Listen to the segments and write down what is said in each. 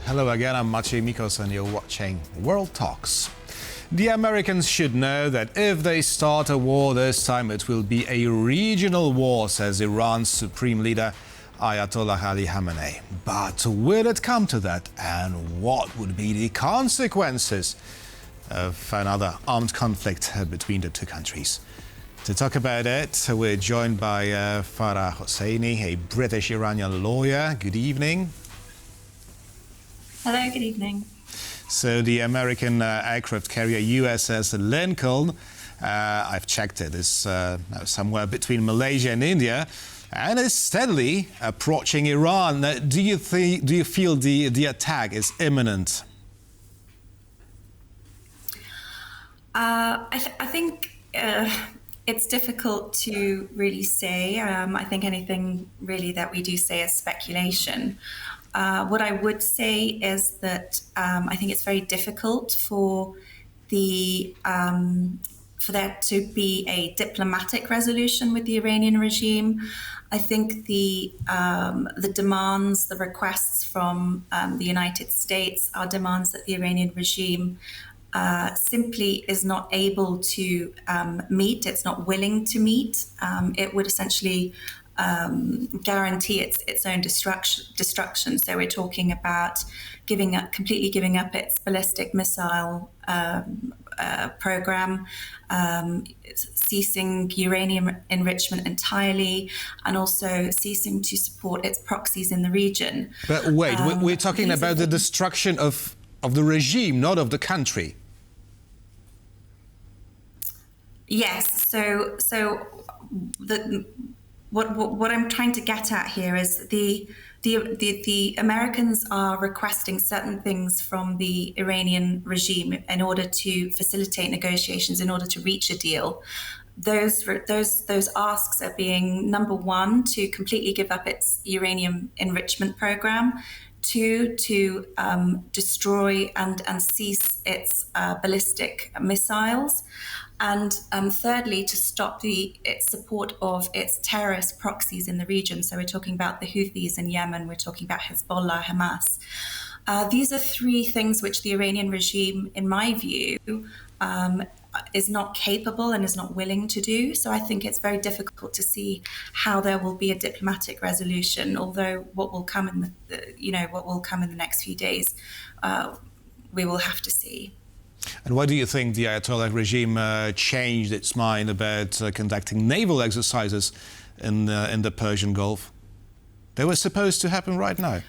Hello again, I'm Maciej Mikos and you're watching World Talks. The Americans should know that if they start a war this time, it will be a regional war, says Iran's supreme leader Ayatollah Ali Khamenei. But will it come to that? And what would be the consequences of another armed conflict between the two countries? To talk about it, we're joined by Fara Hosseini, a British-Iranian lawyer. Good evening. Hello, good evening. So the American aircraft carrier USS Lincoln, I've checked it, is somewhere between Malaysia and India, and is steadily approaching Iran. Do you feel the attack is imminent? I think it's difficult to really say. I think anything really that we do say is speculation. What I would say is that I think it's very difficult for there to be a diplomatic resolution with the Iranian regime. I think the demands, the requests from the United States are demands that the Iranian regime simply is not able to meet. It's not willing to meet. It would essentially guarantee its own destruction. So we're talking about completely giving up its ballistic missile program, ceasing uranium enrichment entirely, and also ceasing to support its proxies in the region. But wait, we're talking about the destruction of the regime, not of the country. Yes. So what I'm trying to get at here is the Americans are requesting certain things from the Iranian regime in order to facilitate negotiations, in order to reach a deal. Those asks are being, number one, to completely give up its uranium enrichment program, two, to destroy and cease its ballistic missiles, and thirdly, to stop its support of its terrorist proxies in the region. So we're talking about the Houthis in Yemen, we're talking about Hezbollah, Hamas. These are three things which the Iranian regime, in my view, is not capable and is not willing to do. So I think it's very difficult to see how there will be a diplomatic resolution. Although what will come in the next few days, we will have to see. And why do you think the Ayatollah regime changed its mind about conducting naval exercises in the Persian Gulf? They were supposed to happen right now.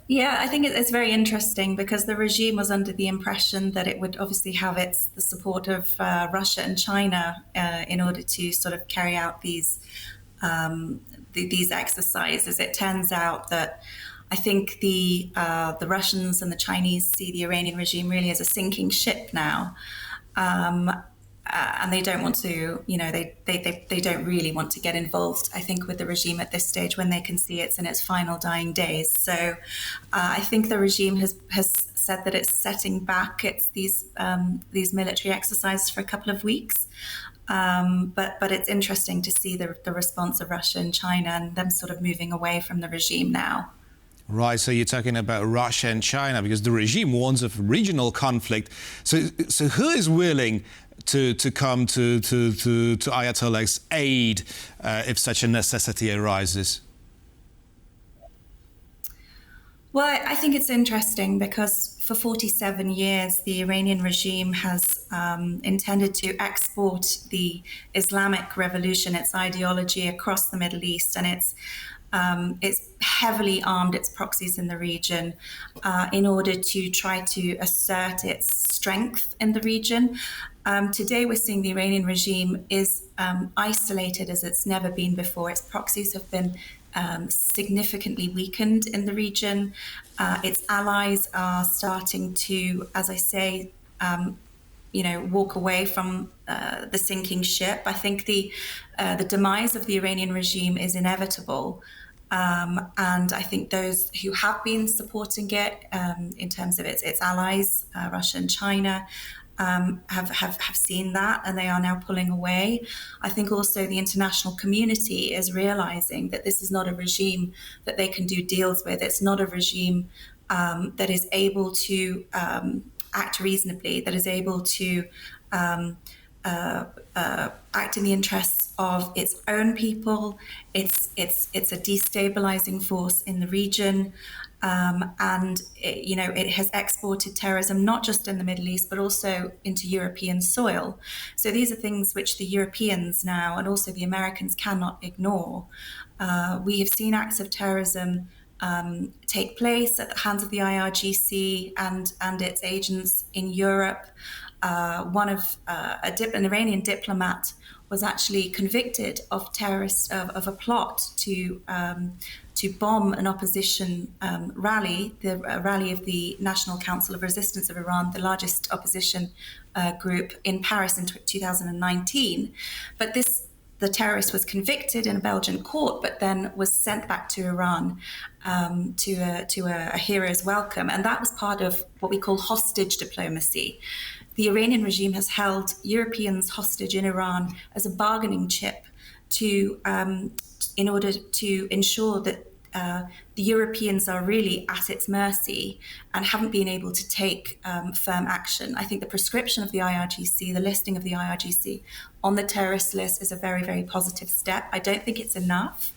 Yeah, I think it's very interesting because the regime was under the impression that it would obviously have the support of Russia and China in order to sort of carry out these exercises. It turns out that I think the Russians and the Chinese see the Iranian regime really as a sinking ship now, and they don't want to, they don't really want to get involved, I think, with the regime at this stage when they can see it's in its final dying days. So I think the regime has said that it's setting back these military exercises for a couple of weeks. But it's interesting to see the response of Russia and China and them sort of moving away from the regime now. Right, so you're talking about Russia and China because the regime warns of regional conflict. So who is willing to come to Ayatollah's aid if such a necessity arises? Well, I think it's interesting because for 47 years, the Iranian regime has intended to export the Islamic revolution, its ideology, across the Middle East, and it's heavily armed its proxies in the region in order to try to assert its strength in the region. Today, we're seeing the Iranian regime is isolated as it's never been before. Its proxies have been significantly weakened in the region. Its allies are starting to, as I say, walk away from the sinking ship. I think the demise of the Iranian regime is inevitable. And I think those who have been supporting it in terms of its allies, Russia and China, have seen that, and they are now pulling away. I think also the international community is realizing that this is not a regime that they can do deals with. It's not a regime that is able to act reasonably, that is able to act in the interests of its own people. It's a destabilizing force in the region. And it has exported terrorism not just in the Middle East but also into European soil. So these are things which the Europeans now and also the Americans cannot ignore. We have seen acts of terrorism take place at the hands of the IRGC and its agents in Europe. An Iranian diplomat was actually convicted of a plot to bomb an opposition rally, the rally of the National Council of Resistance of Iran, the largest opposition group in Paris in 2019. But the terrorist was convicted in a Belgian court, but then was sent back to Iran to a hero's welcome. And that was part of what we call hostage diplomacy. The Iranian regime has held Europeans hostage in Iran as a bargaining chip in order to ensure that the Europeans are really at its mercy and haven't been able to take firm action. I think the prescription of the IRGC, the listing of the IRGC on the terrorist list is a very, very positive step. I don't think it's enough.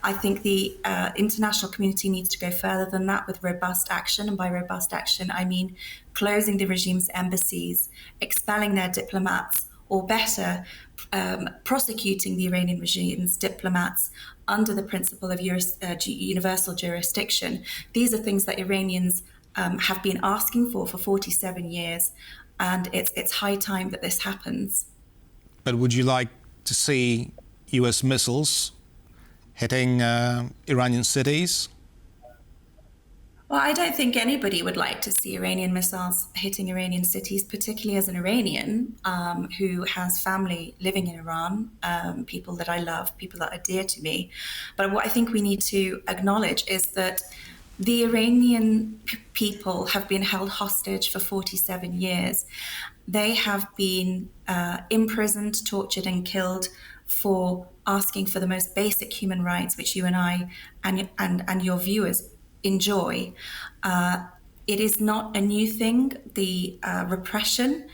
I think the international community needs to go further than that with robust action. And by robust action, I mean closing the regime's embassies, expelling their diplomats, or better, prosecuting the Iranian regime's diplomats under the principle of universal jurisdiction. These are things that Iranians have been asking for 47 years, and it's high time that this happens. But would you like to see US missiles hitting Iranian cities? Well, I don't think anybody would like to see Iranian missiles hitting Iranian cities, particularly as an Iranian who has family living in Iran, people that I love, people that are dear to me. But what I think we need to acknowledge is that the Iranian people have been held hostage for 47 years. They have been imprisoned, tortured, and killed for asking for the most basic human rights, which you and I and your viewers enjoy. It is not a new thing, the repression.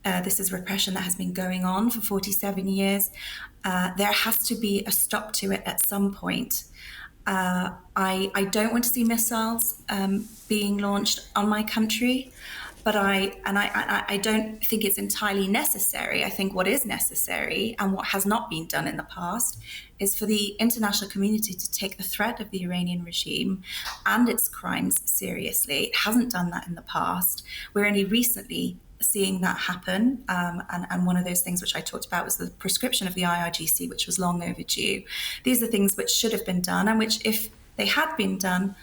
This is repression that has been going on for 47 years. There has to be a stop to it at some point. I don't want to see missiles being launched on my country, but I don't think it's entirely necessary. I think what is necessary and what has not been done in the past is for the international community to take the threat of the Iranian regime and its crimes seriously. It hasn't done that in the past. We're only recently seeing that happen. And one of those things which I talked about was the prescription of the IRGC, which was long overdue. These are things which should have been done and which, if they had been done,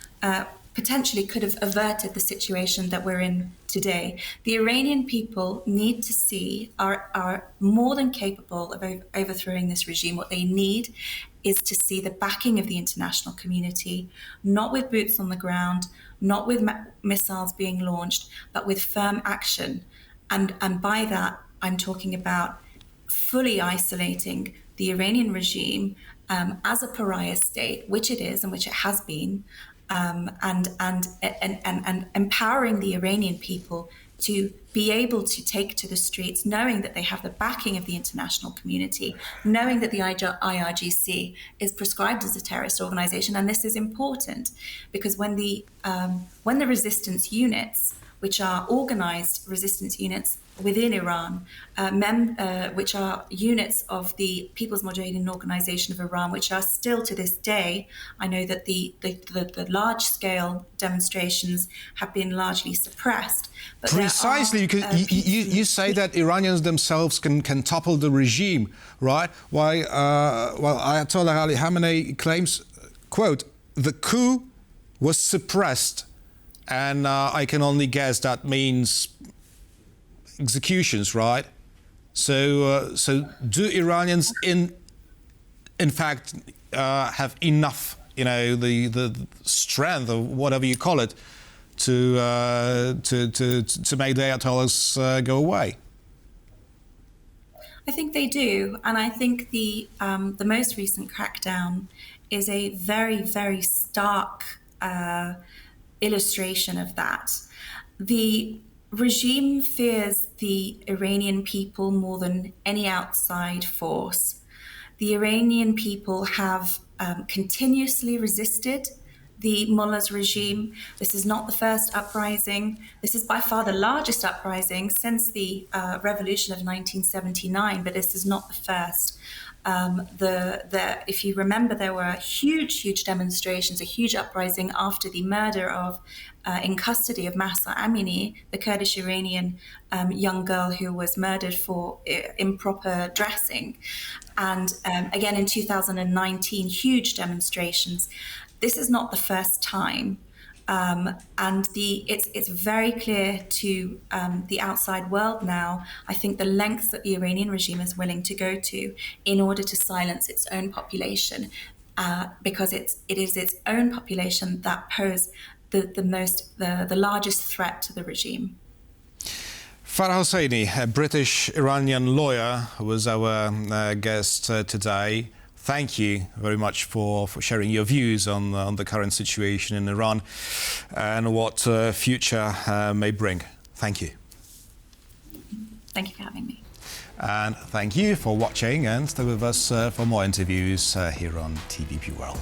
potentially could have averted the situation that we're in today. The Iranian people need to see are more than capable of overthrowing this regime. What they need is to see the backing of the international community, not with boots on the ground, not with missiles being launched, but with firm action. And by that, I'm talking about fully isolating the Iranian regime as a pariah state, which it is and which it has been, and empowering the Iranian people to be able to take to the streets, knowing that they have the backing of the international community, knowing that the IRGC is prescribed as a terrorist organization. And this is important because when the resistance units, which are organized resistance units within Iran, which are units of the People's Mujahideen Organization of Iran, which are still to this day, I know that the large-scale demonstrations have been largely suppressed. But precisely, because you say that Iranians themselves can topple the regime, right? Why? Well, Ayatollah Ali Khamenei claims, quote, "The coup was suppressed," and I can only guess that means executions, right? So do Iranians in fact have enough, the strength or whatever you call it, to make the Ayatollahs go away? I think they do, and I think the most recent crackdown is a very, very stark illustration of that. The regime fears the Iranian people more than any outside force. The Iranian people have continuously resisted the mullah's regime. This is not the first uprising. This is by far the largest uprising since the revolution of 1979, but this is not the first. If you remember, there were huge demonstrations, a huge uprising after the murder of, in custody of Mahsa Amini, the Kurdish Iranian young girl who was murdered for improper dressing. And again in 2019, huge demonstrations. This is not the first time. And it's very clear to the outside world now, I think, the lengths that the Iranian regime is willing to go to in order to silence its own population, because it is its own population that pose the largest threat to the regime. Fara Hosseini, a British-Iranian lawyer, was our guest today. Thank you very much for sharing your views on the current situation in Iran and what future may bring. Thank you. Thank you for having me. And thank you for watching, and stay with us for more interviews here on TVP World.